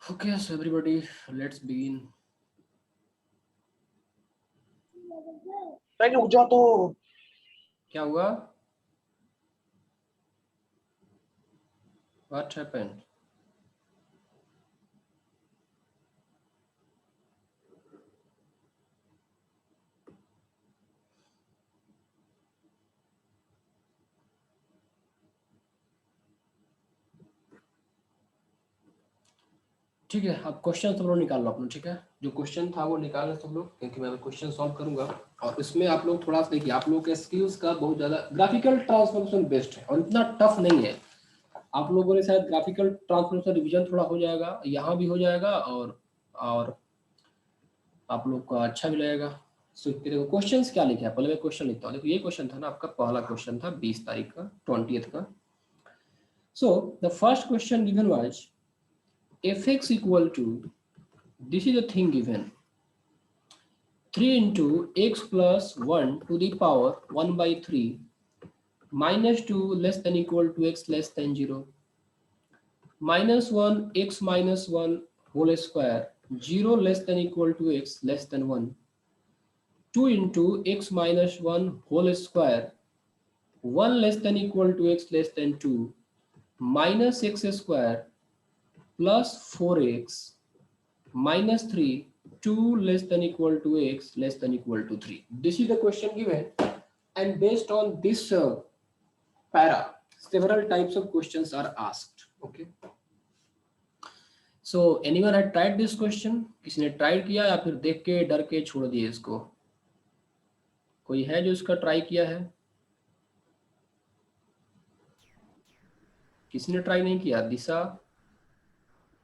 Okay, so everybody, let's begin. रुक जाओ तो। क्या हुआ? What happened? ठीक है, अब क्वेश्चन सब लोग निकाल लो अपना। ठीक है, जो क्वेश्चन था वो निकालना सब लोग, क्योंकि मैं क्वेश्चन सॉल्व करूंगा। और इसमें आप लोग थोड़ा सा देखिए, आप लोग के स्किल्स का बहुत ज़्यादा ग्राफिकल ट्रांसफॉर्मेशन बेस्ड है और इतना टफ नहीं है। आप लोगों ने शायद ग्राफिकल ट्रांसफॉर्मेशन रिवीजन थोड़ा हो जाएगा, यहाँ भी हो जाएगा, और आप लोग का अच्छा भी लगेगा। सो देखो क्वेश्चंस क्या लिखा है, पहले मैं क्वेश्चन लिखता हूँ। देखो ये क्वेश्चन था ना आपका, पहला क्वेश्चन था 20 तारीख का, 20th का। So the first question given was fx equal to, this is the thing given, 3 into x plus 1 to the power 1 by 3 minus 2 less than equal to x less than 0 minus 1 x minus 1 whole square 0 less than equal to x less than 1 2 into x minus 1 whole square 1 less than equal to x less than 2 minus x square plus 4x minus 3 2 less than equal to x less than equal to 3. This is the question given, and based on this para several types of questions are asked. Okay, so anyone had tried this question? किसी ने try किया या फिर देख के डर के छोड़ दिए इसको? कोई है जो इसका ट्राई किया है? किसी ने ट्राई नहीं किया? दिशा,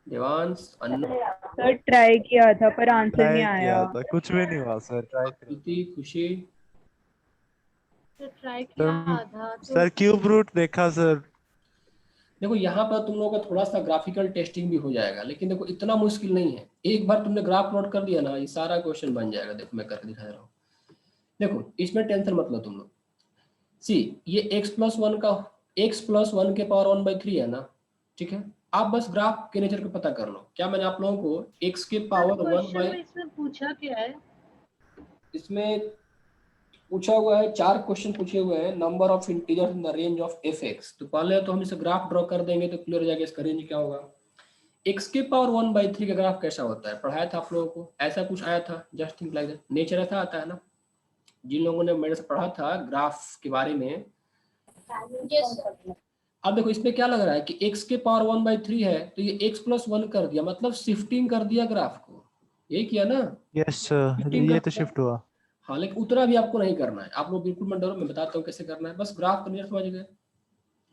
देवांश, अन्नू, सर ट्राई किया था पर आंसर नहीं ट्राई किया आया। था, कुछ भी नहीं हुआ सर। ट्राई किया प्रीति, खुशी, ट्राई किया था तो सर, क्यूब रूट देखा सर। देखो यहाँ पर तुम लोगों का थोड़ा सा ग्राफिकल टेस्टिंग भी हो जाएगा, लेकिन देखो इतना मुश्किल नहीं है। एक बार तुमने ग्राफ प्लॉट कर दिया ना, ये सारा क्वेश्चन बन जाएगा। देखो मैं करके दिखा रहा हूँ। देखो इसमें टेंशन मत लो तुम लोग। सी ये x प्लस वन के पावर 1/3 है ना, ठीक है। आप बस ग्राफ के नेचर को पता कर लो। क्या मैंने आप लोगों को x के पावर 1 क्वेश्चन में इसमें पूछा क्या है? इसमें पूछा हुआ है 4 क्वेश्चन पूछे हुए हैं। Number of integers in the range of fx। तो पहले तो हम इसे ग्राफ ड्रॉ कर देंगे तो क्लियर हो जाएगा इसका रेंज क्या होगा। x के पावर 1/3 का ग्राफ कैसा होता है, पढ़ाया था आप लोगों को, ऐसा कुछ आया था। Just think like that, nature ऐसा आता है ना। जिन लोगों ने मेरे से पढ़ा था ग्राफ के बारे में। अब देखो इसमें क्या लग रहा है कि x के पावर 1/3 है, तो ये x प्लस 1 कर दिया, मतलब शिफ्टिंग कर दिया ग्राफ को। यही किया ना? यस सर, Shifting ये कर तो दिया। शिफ्ट हुआ। हाँ, लेकिन उतना भी आपको नहीं करना है। आप लोग बिल्कुल मत डरो, मैं बताता हूँ कैसे करना है। बस ग्राफ का समझ गए।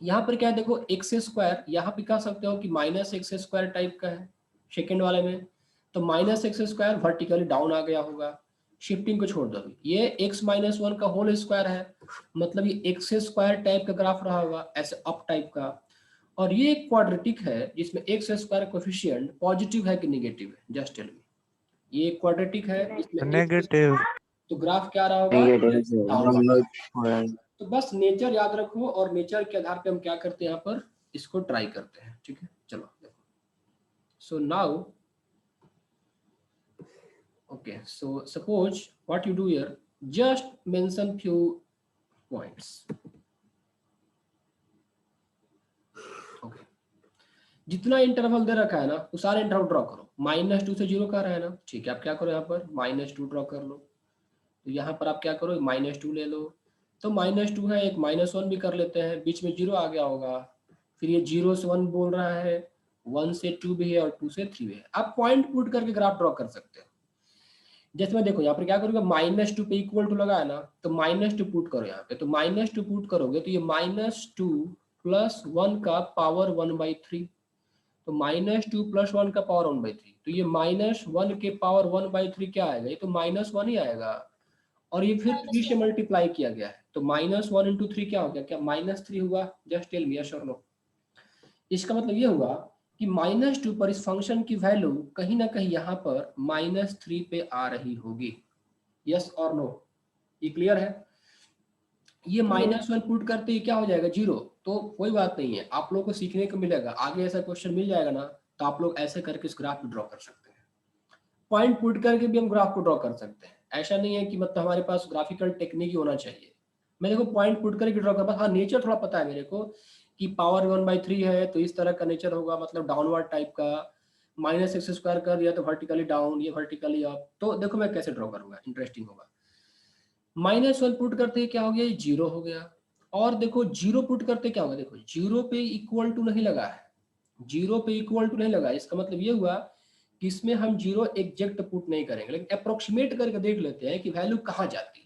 यहाँ पर क्या है, देखो एक्स स्क्वायर, यहाँ पे कह सकते हो कि माइनस एक्स स्क्वायर टाइप का है सेकेंड वाले में। तो minus x square vertically down आ गया होगा, शिफ्टिंग को छोड़ दो। ये एक्स माइनस 1 का होल स्क्वायर है, मतलब ये एक्स स्क्वायर टाइप का ग्राफ रहा होगा, ऐसे अप टाइप का। और ये क्वाड्रेटिक है जिसमें एक्स स्क्वायर कोएफिशिएंट पॉजिटिव है कि नेगेटिव है, जस्ट टेल मी। ये क्वाड्रेटिक है इसमें नेगेटिव। तो ग्राफ क्या रहा होगा? तो बस नेचर याद रखो, और नेचर के आधार पे हम क्या करते हैं, यहाँ पर इसको ट्राई करते हैं। ठीक है, चलो देखो। So now okay, so suppose what you do here, just mention few points. Okay, जितना इंटरवल दे रखा है ना वो सारे इंटरवल ड्रॉ करो। -2 से 0 का रहा है ना, ठीक है। आप क्या करो, यहाँ पर -2 ड्रॉ कर लो। तो यहाँ पर आप क्या करो, -2 ले लो। तो -2 है, एक -1 भी कर लेते हैं, बीच में 0 आ गया होगा। फिर ये 0 से 1 बोल रहा है, 1 से 2 भी है और 2 से 3 भी है। आप पॉइंट पुट करके ग्राफ ड्रॉ कर सकते हो। जैसे मैं देखो यहाँ पर क्या करूँगा, -2 पे इक्वल टू लगा है ना, तो -2 पुट करो यहाँ पे। तो -2 पुट करोगे तो ये -2 प्लस 1 का पावर 1/3। तो -2 प्लस 1 का पावर 1/3, तो ये -1 के पावर 1/3 क्या आएगा, ये तो -1 ही आएगा। और ये फिर 3 से मल्टीप्लाई किया गया है, तो -1 × 3 क्या हो गया, क्या -3 हुआ? जस्ट टेल मी यस और नो। इसका मतलब ये हुआ कि -2 पर इस फंक्शन की वैल्यू कहीं ना कहीं यहाँ पर -3 पे आ रही होगी, यस और नो? ये क्लियर है? ये -1 पुट करते ही क्या हो जाएगा, 0। तो कोई बात नहीं है, आप लोगों को सीखने को मिलेगा, आगे ऐसा क्वेश्चन मिल जाएगा ना, तो आप लोग ऐसे करके इस ग्राफ को ड्रॉ कर सकते हैं। पॉइंट पुट करके भी हम ग्राफ को ड्रॉ कर सकते हैं, ऐसा नहीं है कि मतलब हमारे पास ग्राफिकल टेक्निक ही होना चाहिए। मैं देखो पॉइंट पुट करके ड्रॉ कर, बस हाँ नेचर थोड़ा पता है मेरे को कि पावर 1/3 है तो इस तरह का नेचर होगा, मतलब डाउनवर्ड टाइप का। -x² कर दिया तो वर्टिकली डाउन, ये वर्टिकली अप। तो देखो मैं कैसे ड्रॉ करूंगा, इंटरेस्टिंग होगा। -1 पुट करते क्या हो गया, ये 0 हो गया। और देखो 0 पुट करते क्या होगा, देखो 0 पे इक्वल टू नहीं लगा है, 0 पे इक्वल टू नहीं लगा, इसका मतलब ये हुआ कि इसमें हम 0 एग्जैक्ट पुट नहीं करेंगे, लेकिन अप्रोक्सीमेट करके देख लेते हैं कि वैल्यू कहाँ जाती है।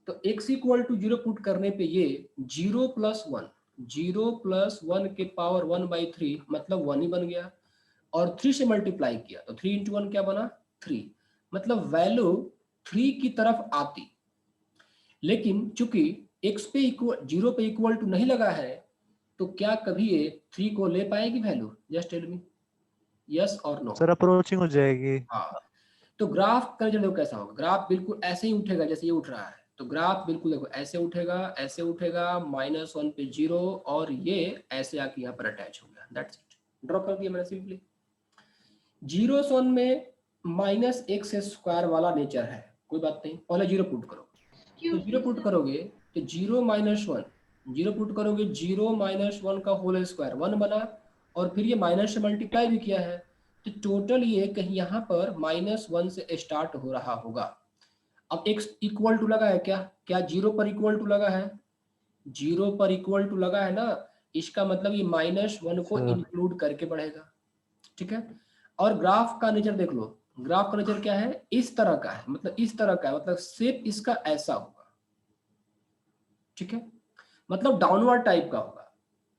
तो x = 0 पुट करने पे ये 0 + 1, 0 + 1 के पावर 1/3 मतलब 1 ही बन गया। और 3 से मल्टीप्लाई किया तो 3 × 1 क्या बना, 3, मतलब वैल्यू 3 की तरफ आती। लेकिन चूंकि x पे इक्वल 0 पे इक्वल टू नहीं लगा है, तो क्या कभी ये 3 को ले पाएगी value? Just tell me yes और नो। सर अप्रोचिंग हो जाएगी। हाँ, तो ग्राफ का देखो कैसा होगा, ग्राफ बिल्कुल ऐसे ही उठेगा जैसे ये उठ रहा है। तो ग्राफ बिल्कुल देखो ऐसे उठेगा, ऐसे उठेगा, -1 पे 0, और ये ऐसे आके यहाँ पर अटैच हो गया। दैट्स इट, ड्रॉ कर दिया मैंने सिंपली। 0 से 1 में -x² वाला नेचर है, कोई बात नहीं, पहले 0 पुट करो। तो 0 पुट करोगे तो 0 - 1, 0 पुट करोगे 0 - 1 का होल स्क्वायर 1 बना, और फिर ये माइनस से मल्टीप्लाई भी किया है, तो टोटल ये कहीं यहाँ पर -1 से स्टार्ट हो रहा होगा। अब x इक्वल टू लगा है, क्या क्या 0 पर इक्वल टू लगा है, 0 पर इक्वल टू लगा है ना, इसका मतलब ये -1 को सर। इंक्लूड करके बढ़ेगा। ठीक है, और ग्राफ का नेचर देख लो, ग्राफ का नेचर क्या है, इस तरह का है, मतलब इस तरह का है, मतलब शेप इसका ऐसा होगा। ठीक है, मतलब डाउनवर्ड टाइप का होगा,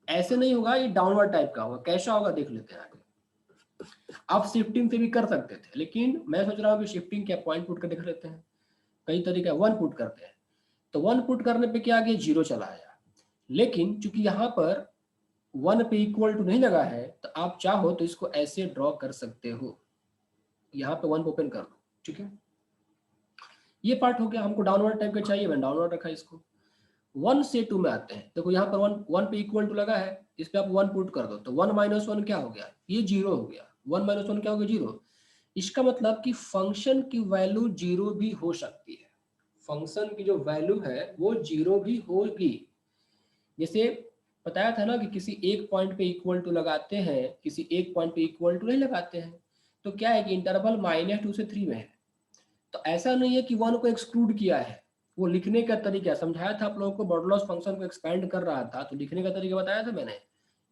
ऐसे नहीं होगा, ये डाउनवर्ड टाइप का होगा। कैसा होगा देख लेते हैं आगे। आप शिफ्टिंग से भी कर सकते थे, लेकिन मैं सोच रहा हूँ कि शिफ्टिंग क्या, पॉइंट पुट कर देख लेते हैं। कई तरीका 1 पुट करते हैं, तो 1 पुट करने पे क्या आ गया, 0 चला आया। लेकिन चूंकि यहाँ पर 1 पे इक्वल टू नहीं लगा है, तो आप चाहो तो इसको ऐसे ड्रॉ कर सकते हो, यहाँ पे 1 ओपन कर दो। ठीक है, ये पार्ट हो गया, हमको डाउनवर्ड टाइप का चाहिए, मैंने डाउनवर्ड रखा इसको। 1 से 2 में आते हैं, देखो यहाँ पर 1 पे इक्वल टू लगा है, इस पे आप 1 पुट कर दो, तो 1 - 1 क्या हो गया, ये 0 हो गया। 1 - 1 क्या हो गया, 0। इसका मतलब कि फंक्शन की वैल्यू 0 भी हो सकती है, फंक्शन की जो वैल्यू है वो 0 भी होगी। जैसे बताया था ना कि किसी एक पॉइंट पे इक्वल टू लगाते हैं, किसी एक पॉइंट पे इक्वल टू नहीं लगाते हैं, तो क्या है कि इंटरवल -2 से 3 में है, तो ऐसा नहीं है कि 1 को एक्सक्लूड किया है। वो लिखने का तरीका समझाया था आप लोगों को, मॉडुलस फंक्शन को एक्सपेंड कर रहा था, तो लिखने का तरीका बताया था मैंने।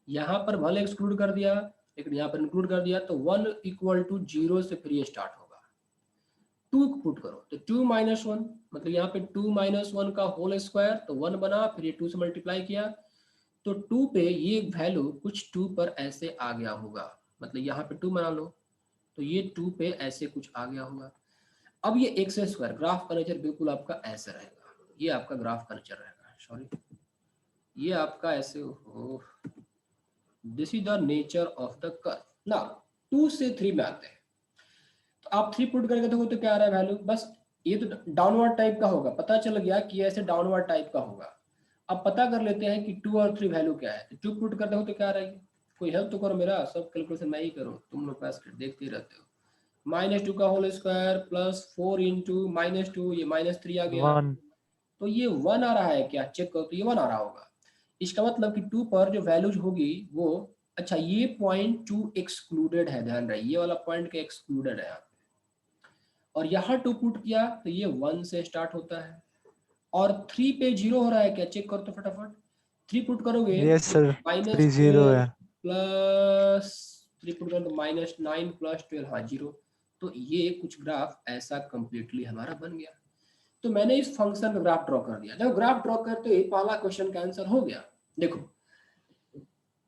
यहाँ पर भले एक्सक्लूड कर दिया, लेकिन यहाँ पर इंक्लूड कर दिया, तो 1 = 0 से फिर ये स्टार्ट होगा। 2 पुट करो तो 2 - 1, मतलब यहाँ पे 2 - 1 का होल स्क्वायर, तो 1 बना, फिर ये 2 से मल्टीप्लाई किया, तो 2 पे ये वैल्यू कुछ 2 पर ऐसे आ गया होगा, मतलब यहाँ पे 2 बना लो, तो ये 2 पे ऐसे कुछ आ गया होगा। अब ये x², ग्राफ का नेचर बिल्कुल आपका ऐसे रहेगा, ये आपका ग्राफ का नेचर रहेगा, सॉरी ये आपका ऐसे हो, this is the nature of the curve. Now 2 से 3 में आते हैं, तो आप 3 पुट करके देखो तो क्या आ रहा है वैल्यू, बस ये तो डाउनवर्ड टाइप का होगा, पता चल गया कि ऐसे डाउनवर्ड टाइप का होगा। अब पता कर लेते हैं कि 2 और 3 वैल्यू क्या है, तो 2 पुट करते हो तो क्या रहेगी, कोई हेल्प तो करो मेरा, सब कैलकुलेशन मैं ही करूँ, तुम लोग पास देखते ही रहते हो। -2 का होल स्क्वायर प्लस 4 × -2, ये -3 आ गया, 1 तो ये 1 आ रहा है क्या, चेक करो, तो ये 1 आ रहा होगा। इसका मतलब कि 2 पर जो वैल्यूज होगी वो, अच्छा ये पॉइंट 2 एक्सक्लूडेड है, ध्यान रहे ये वाला पॉइंट के एक्सक्लूडेड है यहाँ पे। और यहाँ 2 पुट किया तो ये 1 से स्टार्ट होता है, और 3 पे 0 हो रहा है क्या, चेक करो तो फटाफट। 3 पुट करोगे यस सर, 3 0 -12 है। प्लस 3 पुट करो तो -9 + 12, हाँ 0। तो ये कुछ ग्राफ ऐसा कंप्लीटली हमारा बन गया। तो मैंने इस फंक्शन का ग्राफ ड्रॉ कर दिया। जब ग्राफ ड्रॉ करते ही पहला क्वेश्चन का आंसर हो गया। देखो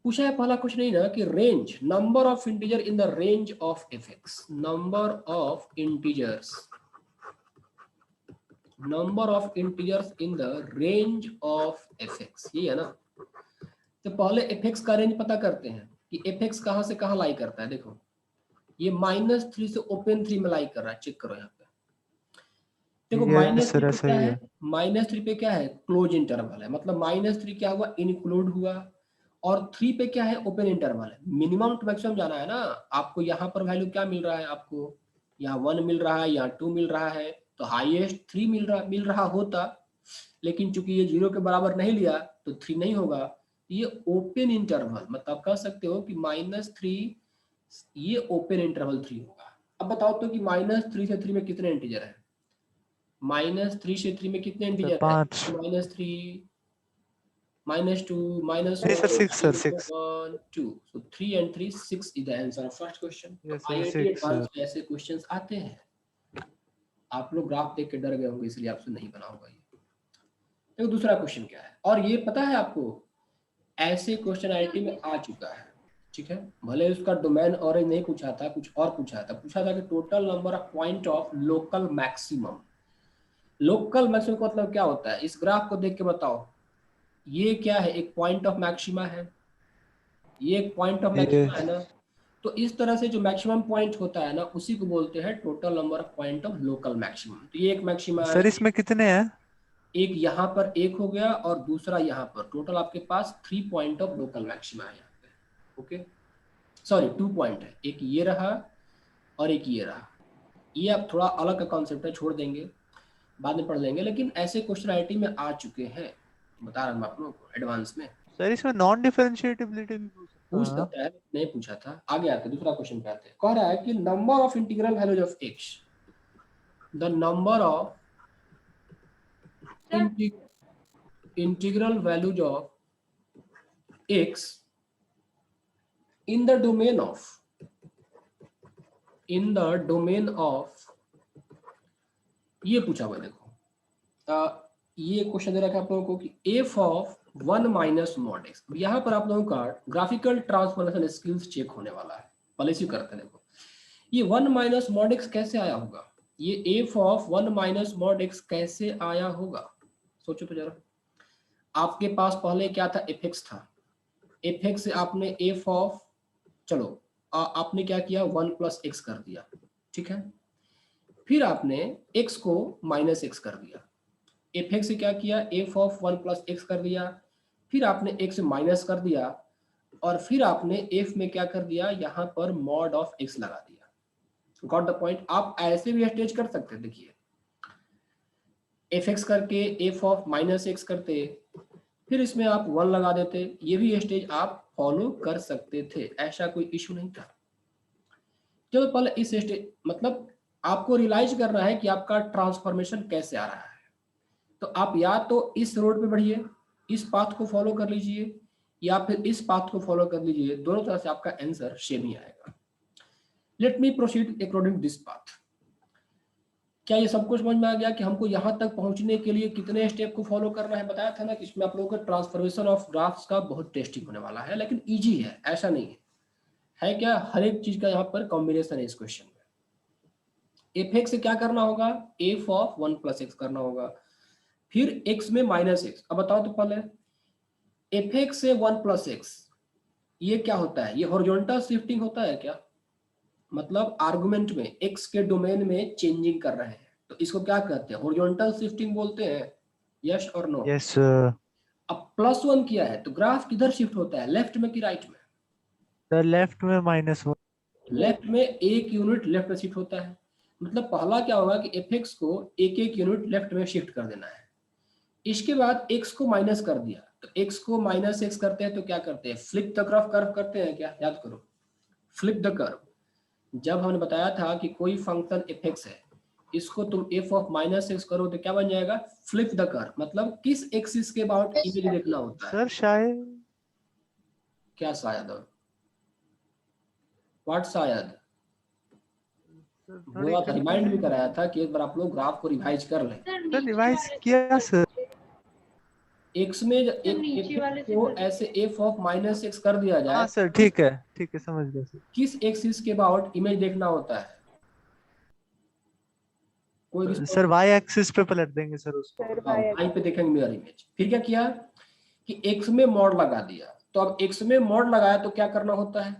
पूछा है पहला क्वेश्चन ही ना कि range, number of integer in the range of F x, number of integers number of integers in the range of F x, ये है ना। तो पहले एफ एक्स का रेंज पता करते हैं कि एफ एक्स कहाँ से कहाँ लाई करता है। देखो ये -3 से ओपन 3 में लाई कर रहा है, चेक करो यहाँ पे। देखो यस -3 सर पे क्या सही है, है। -3 पे क्या है, क्लोज इंटरवल है, मतलब -3 क्या हुआ, इंक्लूड हुआ। और 3 पे क्या है, ओपन इंटरवल है। मिनिमम टू मैक्सिमम जाना है ना आपको। यहाँ पर वैल्यू क्या मिल रहा है आपको, यहाँ 1 मिल रहा है, यहाँ 2 मिल रहा है, तो हाईएस्ट 3 मिल रहा होता, लेकिन चूंकि ये 0 के बराबर नहीं लिया तो 3 नहीं होगा। ये ओपन इंटरवल, मतलब आप कह सकते हो कि -3 ये ओपन इंटरवल 3 होगा। अब बताओ तो कि -3 से 3 में कितने इंटीजर है, -3 से 3 में कितने सर इंटीजर है, 5। -3 -2 नहीं sir 6 sir 6। -1 2, so 3 and 3 6 is the answer of first question। तो yes sir IIT 6 advance sir. में ऐसे क्वेश्चंस आते हैं। आप लोग ग्राफ देख के डर गए होंगे, इसलिए आपसे नहीं बना होगा ये। तो दूसरा क्वेश्चन क्या है, और ये पता है आपको, ऐसे क्वेश्चन IIT में आ चुका है, ठीक है। भले उसका डोमेन ऑरेंज नहीं पूछा था, कुछ और पूछा था कि total number of point of local maximum. Local maximum का मतलब क्या होता है, इस ग्राफ को देख के बताओ। ये क्या है, एक पॉइंट ऑफ मैक्सिमा है, ये एक पॉइंट ऑफ ये मैक्सिमा है ना। तो इस तरह से जो मैक्सिमम पॉइंट होता है ना, उसी को बोलते हैं total number of point of local maximum. तो ये एक मैक्सिमा है, सर इसमें कितने हैं? एक यहाँ पर एक हो गया और दूसरा यहाँ पर, टोटल आपके पास 3 पॉइंट ऑफ लोकल मैक्सिमा है यहाँ पे। ओके, सॉरी 2 पॉइंट है, एक ये रहा और एक ये रहा। ये अब थोड़ा अलग का कॉन्सेप्ट है, छोड़ देंगे, बाद में पढ़ लेंगे। लेकिन ऐसे क्वेश्चन IIT में आ चुके हैं, बता रहा हूँ मैं आप लोगों को एडवांस में। सर इसमें नॉन डिफरेंशिएबिलिटी भी पूछ हाँ। सकता है, नहीं पूछा था। आगे आते दूसरा क्वेश्चन पे आते हैं। कह रहा है कि number of integral values of x, the number of integral values of x in the domain of ये पूछा हुआ है। देखो ये क्वेश्चन दे रखा है आप लोगों को कि F of 1 minus mod x. यहाँ पर आप लोगों का ग्राफिकल ट्रांसफॉर्मेशन स्किल्स चेक होने वाला है। पहले से करते हैं। देखो ये 1 माइनस मॉड एक्स कैसे आया होगा, ये F of 1 minus mod X कैसे आया होगा, सोचो तो जरा। आपके पास पहले क्या था, एफ एक्स था। एफ एक्स से आपने एफ ऑफ, चलो आपने क्या किया, 1 प्लस एक्स कर दिया, ठीक है। फिर आपने x को माइनस एक्स कर दिया। एफ एक्स से क्या किया, एफ ऑफ 1 प्लस एक्स कर दिया। फिर आपने x माइनस कर दिया और फिर आपने f में क्या कर दिया, यहाँ पर मॉड ऑफ x लगा दिया। Got the point. आप ऐसे भी स्टेज कर सकते हैं। देखिए एफ एक्स करके एफ ऑफ माइनस एक्स करते, फिर इसमें आप 1 लगा देते। ये भी स्टेज आप फॉलो कर सकते थे, ऐसा कोई इशू नहीं था। चलो पहले इस स्टेज, मतलब आपको रियलाइज करना है कि आपका ट्रांसफॉर्मेशन कैसे आ रहा है। तो आप या तो इस रोड पे बढ़िए, इस पाथ को फॉलो कर लीजिए, या फिर इस पाथ को फॉलो कर लीजिए। दोनों तरह से आपका आंसर सेम ही आएगा। Let me proceed according this path. क्या ये सब कुछ समझ में आ गया कि हमको यहाँ तक पहुंचने के लिए कितने स्टेप को फॉलो करना है? बताया था ना कि इसमें आप लोगों का ट्रांसफॉर्मेशन ऑफ ग्राफ्स का बहुत टेस्टिंग होने वाला है, लेकिन ईजी है, ऐसा नहीं है क्या, हर एक चीज का यहाँ पर कॉम्बिनेशन है इस क्वेश्चन में। एफ एक्स से क्या करना होगा, एफ ऑफ 1 प्लस एक्स करना होगा, फिर x में माइनस एक्स। अब बताओ तो पहले एफ एक्स से 1 प्लस एक्स, ये क्या होता है, ये हॉरिजॉन्टल शिफ्टिंग होता है क्या? मतलब आर्गुमेंट में x के डोमेन में चेंजिंग कर रहे हैं, तो इसको क्या कहते हैं, हॉरिजॉन्टल शिफ्टिंग बोलते हैं। यस और नो? यस अब +1 किया है तो ग्राफ किधर शिफ्ट होता है, लेफ्ट में कि राइट में? सर लेफ्ट में -1। लेफ्ट में एक यूनिट लेफ्ट में शिफ्ट होता है। मतलब पहला क्या होगा कि एफ एक्स को एक एक यूनिट लेफ्ट में शिफ्ट कर देना है। इसके बाद x को माइनस कर दिया, तो x को माइनस एक्स करते हैं तो क्या करते हैं, फ्लिप द कर्व करते हैं क्या, याद करो, फ्लिप द कर्व। जब हमने बताया था कि कोई फंक्शन एफ एक्स है, इसको तुम एफ ऑफ माइनस एक्स करो तो क्या बन जाएगा, फ्लिप द कर्व। मतलब किस एक्सिस के अबाउट इमेज देखना होता है। सर शायद क्या शायद, व्हाट शायद, थोड़ी वो रिमाइंड भी कराया था कि एक बार आप लोग ग्राफ को रिवाइज कर लें। सर सर नीचे रिवाइज वाले किया सर। एक्स में एक नीचे वाले से को कर- ऐसे एफ ऑफ माइनस एक्स कर दिया जाए, हाँ सर ठीक है समझ गया सर। किस एक्सिस के अबाउट इमेज देखना होता है। कोई सर वाई एक्सिस पे पलट देंगे सर उसको। सर आई पे देखेंगे मिरर इमेज। फिर क्या किया कि एक्स में मॉड लगा दिया। तो अब एक्स में मॉड लगाया तो क्या करना होता है,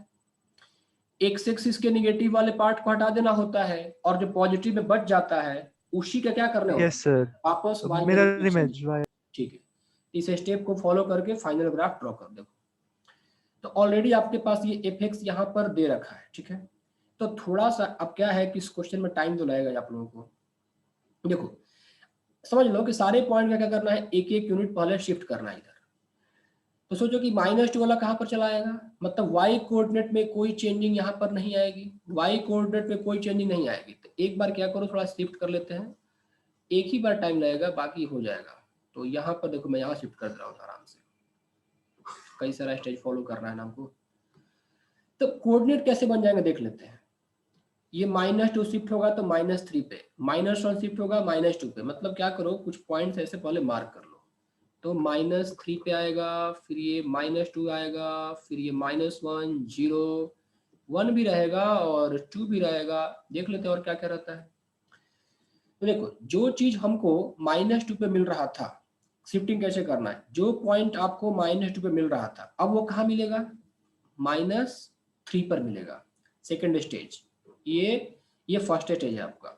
एक्स एक्सिस के निगेटिव वाले पार्ट को हटा देना होता है और जो पॉजिटिव में बच जाता है उसी का क्या करना होता है, यस सर, वापस y में मिरर रिफ्लेक्शन। Image Y. ठीक है, इस स्टेप को फॉलो करके फाइनल ग्राफ ड्रॉ कर दो। तो ऑलरेडी आपके पास ये एफ एक्स यहाँ पर दे रखा है, ठीक है। तो थोड़ा सा अब क्या है कि इस क्वेश्चन में टाइम तो लगेगा आप लोगों को। देखो समझ लो कि सारे पॉइंट का क्या करना है, एक एक यूनिट पहले शिफ्ट करना है इधर। तो सोचो कि -2 वाला कहाँ पर चला आएगा, मतलब y कोऑर्डिनेट में कोई चेंजिंग यहाँ पर नहीं आएगी, y कोऑर्डिनेट में कोई चेंजिंग नहीं आएगी। तो एक बार क्या करो, थोड़ा शिफ्ट कर लेते हैं, एक ही बार टाइम लगेगा, बाकी हो जाएगा। तो यहाँ पर देखो मैं यहाँ शिफ्ट कर दे रहा हूँ आराम से, कई सारा स्टेज फॉलो करना है ना हमको। तो कोऑर्डिनेट कैसे बन जाएंगे देख लेते हैं। ये -2 शिफ्ट होगा तो -3 पे, -1 शिफ्ट होगा -2 पे। मतलब क्या करो, कुछ पॉइंट्स ऐसे पहले मार्क कर लो। तो -3 पे आएगा, फिर ये -2 आएगा, फिर ये -1 0 1 भी रहेगा और 2 भी रहेगा। देख लेते हैं और क्या क्या रहता है। तो देखो जो चीज हमको -2 पे मिल रहा था, शिफ्टिंग कैसे करना है, जो पॉइंट आपको -2 पे मिल रहा था अब वो कहाँ मिलेगा, -3 पर मिलेगा। सेकेंड स्टेज, ये फर्स्ट स्टेज है आपका।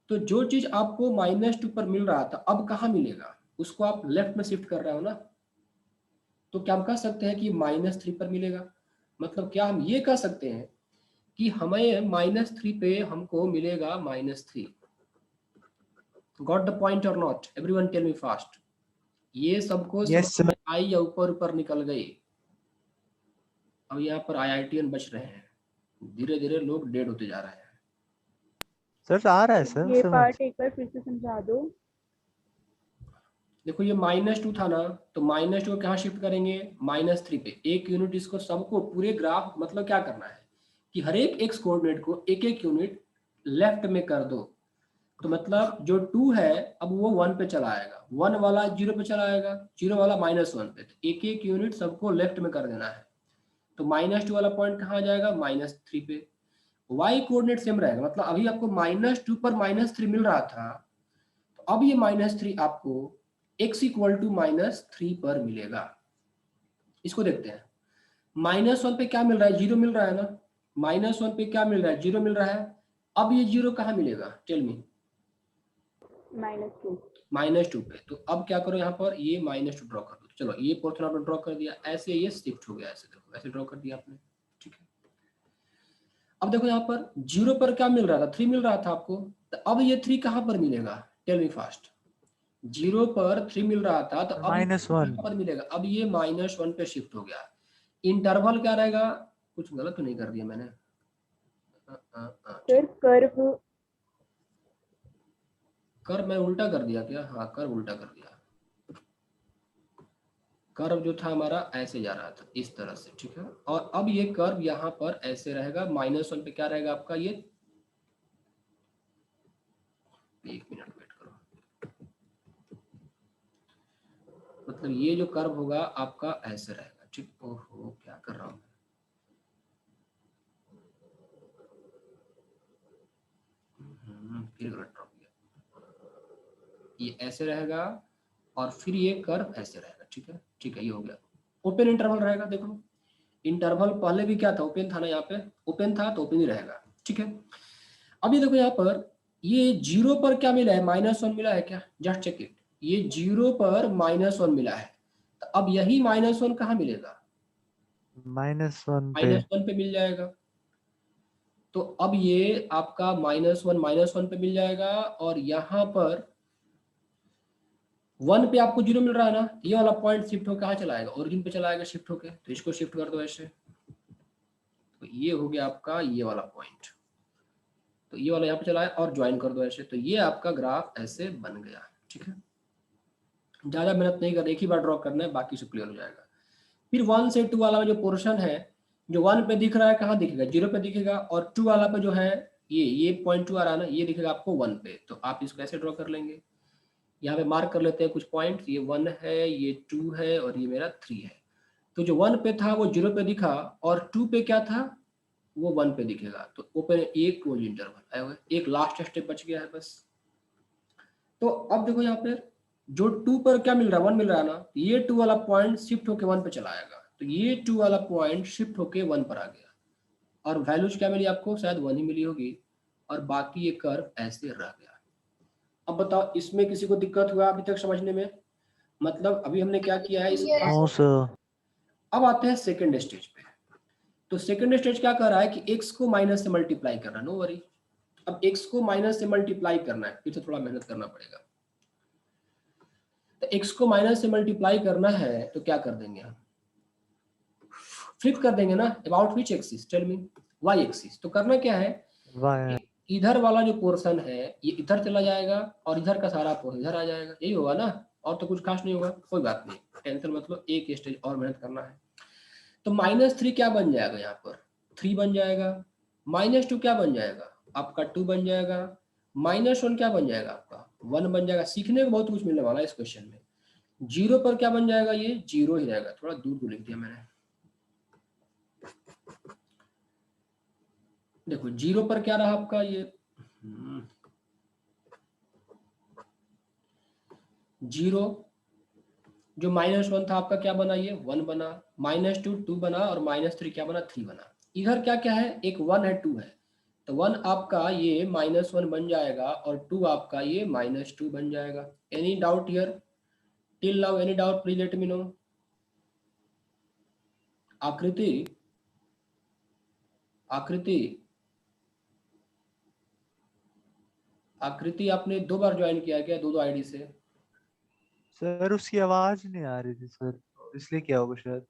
तो जो चीज आपको -2 पर मिल रहा था अब कहाँ मिलेगा, उसको आप लेफ्ट में शिफ्ट कर रहे हो ना। तो क्या हम कह सकते हैं कि -3 पर मिलेगा। मतलब क्या हम ये कह सकते हैं कि हमें -3 पे हमको मिलेगा -3। गॉट द पॉइंट और not, everyone tell me fast. ये सबको Yes, समझ में आई या ऊपर ऊपर निकल गई। अब यहाँ पर IITian बच रहे हैं, धीरे धीरे लोग डेड होते जा रहे हैं। सर आ रहा है सर ये समझ। पार्ट एक बार फिर से समझा दो। देखो ये -2 था ना, तो -2 को कहाँ शिफ्ट करेंगे, -3 पे। एक यूनिट इसको सबको पूरे ग्राफ, मतलब क्या करना है कि हर एक x कोऑर्डिनेट को एक एक यूनिट लेफ्ट में कर दो। तो मतलब जो 2 है अब वो 1 पे चला आएगा, 1 वाला 0 पे चला आएगा, 0 वाला -1 पे। तो एक एक यूनिट सबको लेफ्ट में कर देना है। तो -2 वाला पॉइंट कहाँ जाएगा, -3 पे। y कोऑर्डिनेट सेम रहेगा, मतलब अभी आपको -2 पर -3 मिल रहा था, तो अब ये -3 आपको x = -3 पर मिलेगा। इसको देखते हैं, -1 पे क्या मिल रहा है, 0 मिल रहा है ना। -1 पे क्या मिल रहा है, 0 मिल रहा है। अब ये 0 कहाँ मिलेगा, टेल मी, -2 -2 पे। तो अब क्या करो, यहाँ पर ये -2 ड्रॉ कर दो। चलो ये पोर्शन आपने ड्रॉ कर दिया, ऐसे ये शिफ्ट हो गया, ऐसे देखो ऐसे ड्रॉ कर दिया आपने, ठीक है। अब देखो यहाँ पर 0 पर क्या मिल रहा था, 3 मिल रहा था आपको। तो अब ये 3 कहाँ पर मिलेगा, टेल मी फास्ट। 0 पर 3 मिल रहा था, तो अब -1 कहाँ पर मिलेगा, अब ये -1 पे शिफ्ट हो गया। इंटरवल क्या रहेगा, कुछ गलत तो नहीं कर दिया मैंने। सर कर्व कर्व मैं उल्टा कर दिया क्या, हाँ कर्व उल्टा कर दिया। कर्व जो था हमारा ऐसे जा रहा था इस तरह से, ठीक है। और अब ये कर्व यहाँ पर ऐसे रहेगा, -1 पे क्या रहेगा आपका, ये 1 मिनट वेट करो। मतलब ये जो कर्व होगा आपका ऐसे रहेगा, ठीक। ओहो क्या कर रहा हूँ, फिर गलत ड्रॉ किया। ये ऐसे रहेगा और फिर ये कर्व ऐसे रहेगा, ठीक है, ठीक है। ये हो गया, ओपन इंटरवल रहेगा। देखो इंटरवल पहले भी क्या था, ओपन था ना, यहाँ पे ओपन था तो ओपन ही रहेगा, ठीक है। अब ये देखो यहाँ पर ये 0 पर क्या मिला है, -1 मिला है क्या, जस्ट चेक इट। ये 0 पर -1 मिला है, तो अब यही -1 कहाँ मिलेगा, -1 पे। -1 पे मिल जाएगा। तो अब ये आपका -1 पे मिल जाएगा, और यहाँ पर 1 पे आपको 0 मिल रहा है ना, ये वाला पॉइंट शिफ्ट होकर कहाँ चला आएगा, ओरिजिन पे चला आएगा शिफ्ट होके। तो इसको शिफ्ट कर दो ऐसे, तो ये हो गया आपका ये वाला पॉइंट। तो ये वाला यहाँ पे चला है और ज्वाइन कर दो ऐसे, तो ये आपका ग्राफ ऐसे बन गया, ठीक है। ज्यादा मेहनत नहीं कर, एक ही बार ड्रॉ करना है, बाकी सब क्लियर हो जाएगा। फिर 1 से 2 वाला जो पोर्शन है, जो 1 पे दिख रहा है कहाँ दिखेगा, 0 पे दिखेगा, और 2 वाला पे जो है ये .2 आ रहा है ना, ये दिखेगा आपको 1 पे। तो आप इसको ऐसे ड्रॉ कर लेंगे, यहाँ पे मार्क कर लेते हैं कुछ पॉइंट्स, ये 1 है, ये 2 है, और ये मेरा 3 है। तो जो 1 पे था वो 0 पे दिखा, और 2 पे क्या था, वो 1 पे दिखेगा। तो ओपन एक क्लोज इंटरवल आया हुआ है, एक लास्ट स्टेप बच गया है बस। तो अब देखो यहाँ पे जो 2 पर क्या मिल रहा है, 1 मिल रहा है ना, ये 2 वाला पॉइंट शिफ्ट होके 1 पे चला आएगा, तो ये 2 वाला पॉइंट शिफ्ट होके 1 पर आ गया और वैल्यूज क्या मिली आपको, शायद 1 ही मिली होगी और बाकी ये कर्व ऐसे रह गया। अब बताओ इसमें किसी को दिक्कत हुआ अभी तक समझने में? मतलब अभी हमने क्या किया है इस नो सर। अब आते हैं सेकंड स्टेज पे। तो सेकंड स्टेज क्या कर रहा है कि x को माइनस से मल्टीप्लाई कर रहा है, नो वरी। अब x को माइनस से मल्टीप्लाई करना है, फिर से थोड़ा मेहनत करना पड़ेगा। तो x को माइनस से मल्टीप्लाई करना है तो क्या कर देंगे हम, फ्लिप कर देंगे ना। About which axis, tell me, y axis. तो करना क्या है, वाई। इधर वाला जो पोर्शन है ये इधर चला जाएगा और इधर का सारा पोर्शन इधर आ जाएगा, यही होगा ना, और तो कुछ खास नहीं होगा। कोई बात नहीं, टेंशन मतलब एक स्टेज और मेहनत करना है। तो -3 क्या बन जाएगा, यहाँ पर 3 बन जाएगा। -2 क्या बन जाएगा आपका, 2 बन जाएगा। -1 क्या बन जाएगा आपका, 1 बन जाएगा। सीखने को बहुत कुछ मिलने वाला है इस क्वेश्चन में। 0 पर क्या बन जाएगा, ये 0 ही रहेगा। थोड़ा दूर को लिख दिया मैंने, देखो 0 पर क्या रहा आपका ये 0, जो -1 था आपका क्या बना, ये 1 बना। -2 2 बना और -3 क्या बना, 3 बना। इधर क्या क्या है, एक 1 है 2 है, तो 1 आपका ये -1 बन जाएगा और 2 आपका ये -2 बन जाएगा। Any doubt here till now, any doubt please let me know. आकृति आकृति आकृति आपने 2 बार ज्वाइन किया क्या, 2 आईडी से? सर उसकी आवाज नहीं आ रही थी सर, इसलिए क्या होगा शायद।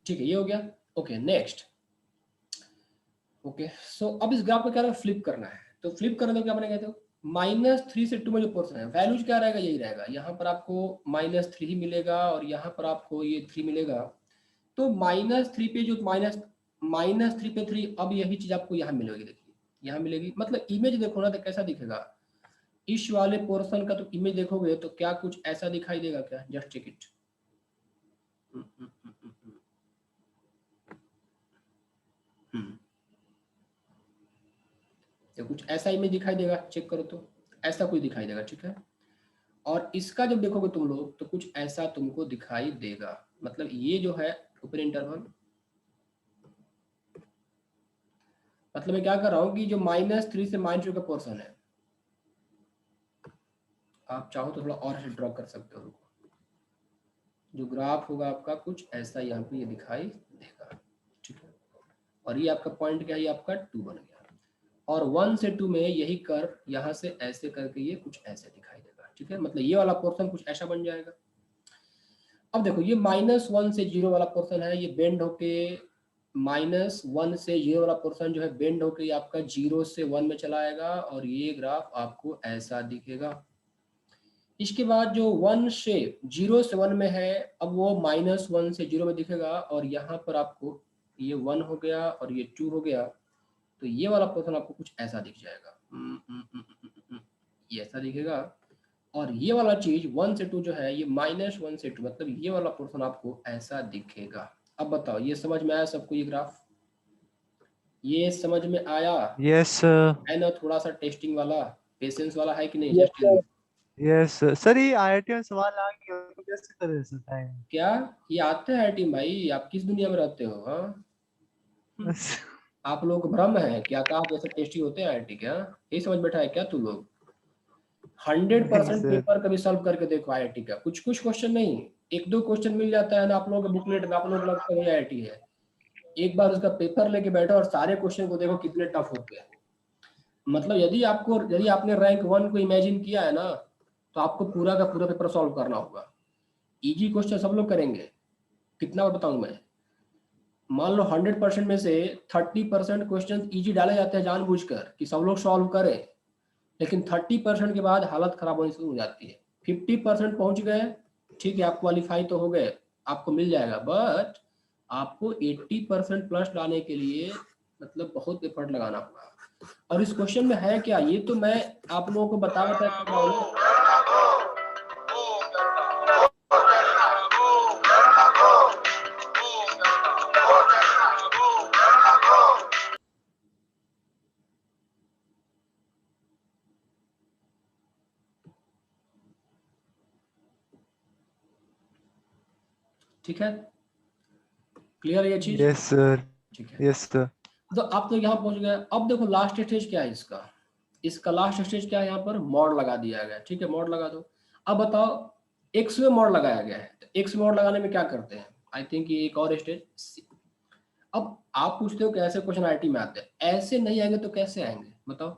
ठीक है, ये हो गया। Okay next. ओके सो अब इस ग्राफ को क्या फ्लिप करना है, तो फ्लिप करने तो क्या बनेगा, तो -3 से 2 में जो पोर्शन है वैल्यूज क्या रहेगा, यही रहेगा। यहाँ पर आपको -3 ही मिलेगा और यहाँ पर आपको ये 3 मिलेगा। तो -3 पे जो -3 पे 3, अब यही चीज आपको यहाँ मिलेगी। देखिए यहाँ मिलेगी, मतलब इमेज देखो ना तो कैसा दिखेगा, इस वाले पोर्शन का तो इमेज देखोगे तो क्या कुछ ऐसा दिखाई देगा क्या, जस्ट चेक इट। तो कुछ ऐसा इमेज दिखाई देगा, चेक करो तो ऐसा कुछ दिखाई देगा, ठीक है। और इसका जब देखोगे तुम लोग तो कुछ ऐसा तुमको दिखाई देगा। मतलब ये जो है ओपन इंटरवल, मतलब मैं क्या कर रहा हूँ कि जो -3 से -2 का पोर्शन है, आप चाहो तो थोड़ा और से ड्रॉ कर सकते हो। जो ग्राफ होगा आपका कुछ ऐसा यहाँ पे ये दिखाई देगा, ठीक है। और ये आपका पॉइंट क्या है, ये आपका 2 बन गया और 1 से 2 में यही कर्व यहाँ से ऐसे करके ये कुछ ऐसे दिखाई देगा, ठीक है। मतलब ये वाला पोर्शन कुछ ऐसा बन जाएगा। अब देखो ये -1 से 0 वाला पोर्शन है, ये बेंड होके -1 से 0 वाला पोर्शन जो है बेंड होके ये आपका 0 से 1 में चला आएगा और ये ग्राफ आपको ऐसा दिखेगा। इसके बाद जो 1 से 0 से 1 में है, अब वो -1 से 0 में दिखेगा और यहाँ पर आपको ये 1 हो गया और ये 2 हो गया, तो ये वाला पोर्शन आपको कुछ ऐसा दिख जाएगा, ये ऐसा दिखेगा। और ये वाला चीज 1 से 2 जो है ये -1 से 2, मतलब ये वाला पोर्शन आपको ऐसा दिखेगा। अब बताओ ये समझ में आया सबको, ये ग्राफ ये समझ में आया? Yes sir. है ना, थोड़ा सा टेस्टिंग वाला, पेशेंस वाला है कि नहीं? Yes, just sir. Yes sir, ये आईआईटी में सवाल आ गया तो कैसे करें सर टाइम। क्या ये आते हैं टीम भाई, आप किस दुनिया में रहते हो? हाँ आप लोग को भ्रम है क्या, कहा जैसे टेस्टी होते हैं आईआईटी, क्या यही समझ बैठा है क्या तू लोग? 100% सर। पेपर कभी सॉल्व करके देखो आईआईटी का, कुछ कुछ क्वेश्चन नहीं, 1-2 क्वेश्चन मिल जाता है ना आप लोगों के बुकलेट में, आप लोग लगता है आईआईटी है। एक बार उसका पेपर लेके बैठो और सारे क्वेश्चन को देखो कितने टफ होते हैं। मतलब यदि आपने रैंक 1 को इमेजिन किया है ना, तो आपको पूरा का पूरा पेपर सॉल्व करना होगा। इजी क्वेश्चन सब लोग करेंगे, कितना बार बताऊं मैं। मान लो 100% में से 30% क्वेश्चन इजी डाले जाते हैं जानबूझकर कि सब लोग सॉल्व करें, लेकिन 30% के बाद हालत खराब होनी शुरू हो जाती है। 50% पहुंच गए, ठीक है, आप क्वालिफाई तो हो गए, आपको मिल जाएगा, बट आपको 80% प्लस लाने के लिए मतलब बहुत एफर्ट लगाना होगा। और इस क्वेश्चन में है क्या, ये तो मैं आप लोगों को बता कर रहा हूँ। ठीक है, क्लियर ये चीज? यस सर, ठीक है, यस सर। तो आप तो यहाँ पहुंच गए। अब देखो लास्ट स्टेज क्या है इसका, इसका लास्ट स्टेज क्या है, यहाँ पर मॉड लगा दिया गया है। ठीक है, मॉड लगा दो। अब बताओ एक्स में मॉड लगाया गया है, तो एक्स में मॉड लगाने में क्या करते हैं, आई थिंक ये एक और स्टेज। अब आप पूछते हो कि ऐसे क्वेश्चन आईटी में आते हैं, ऐसे नहीं आएंगे तो कैसे आएंगे बताओ?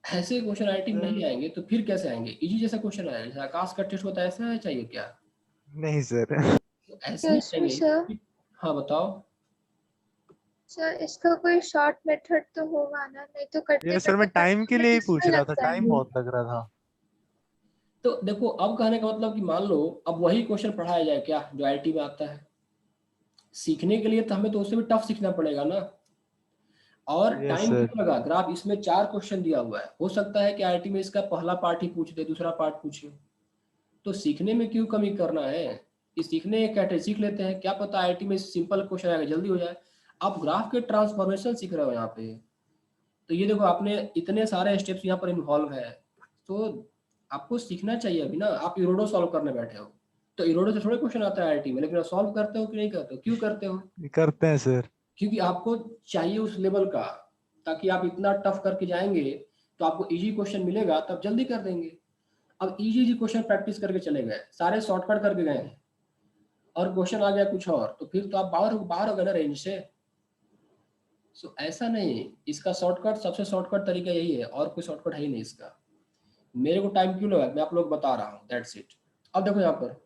ऐसे क्वेश्चन आईटी में नहीं आएंगे तो फिर कैसे आएंगे? इजी जैसा क्वेश्चन आएगा, जैसे आकाश का टेस्ट होता है ऐसा है चाहिए क्या? नहीं सर। तो ऐसे तो ही इसमें आएंगे। सर, हाँ बताओ। इसका कोई शॉर्ट मेथड तो होगा ना, नहीं तो करते ये सर मैं करते टाइम के लिए ही पूछ रहा था, लगता टाइम है। बहुत लग रहा था। तो देखो अब कहने का मतलब कि मान लो अब वही क्वेश्चन पढ़ाया जाए क्या जो आईटी में आता है, सीखने के लिए तो हमें तो उससे भी टफ सीखना पड़ेगा ना। और यस टाइम सर। क्यों लगा? ग्राफ इसमें 4 क्वेश्चन दिया हुआ है, हो सकता है कि आईटी में इसका पहला पार्ट ही पूछ दे, दूसरा पार्ट पूछे, तो सीखने में क्यों कमी करना है? ये सीखने कैसे सीख लेते हैं, क्या पता आईटी में सिंपल क्वेश्चन आएगा जल्दी हो जाए। आप ग्राफ के ट्रांसफॉर्मेशन सीख रहे हो यहाँ पे, तो ये देखो आपने इतने सारे स्टेप्स यहाँ पर इन्वॉल्व है, तो आपको सीखना चाहिए अभी ना। आप इरोडो सॉल्व करने बैठे हो, तो इरोडो से थोड़े क्वेश्चन आता है आईटी में, लेकिन आप सॉल्व करते हो कि नहीं करते हो? क्यों करते हो? करते हैं सर। क्योंकि आपको चाहिए उस लेवल का, ताकि आप इतना टफ करके जाएंगे तो आपको इजी क्वेश्चन मिलेगा तब जल्दी कर देंगे। अब इजी इजी क्वेश्चन प्रैक्टिस करके चले गए, सारे शॉर्टकट करके गए हैं, और क्वेश्चन आ गया कुछ और, तो फिर तो आप बाहर बाहर हो गए ना रेंज से। सो ऐसा नहीं, इसका शॉर्टकट सबसे शॉर्टकट तरीका यही है, और कोई शॉर्टकट है ही नहीं इसका। मेरे को टाइम क्यों लगा मैं आप लोग बता रहा हूँ, दैट्स इट। अब देखो यहाँ पर,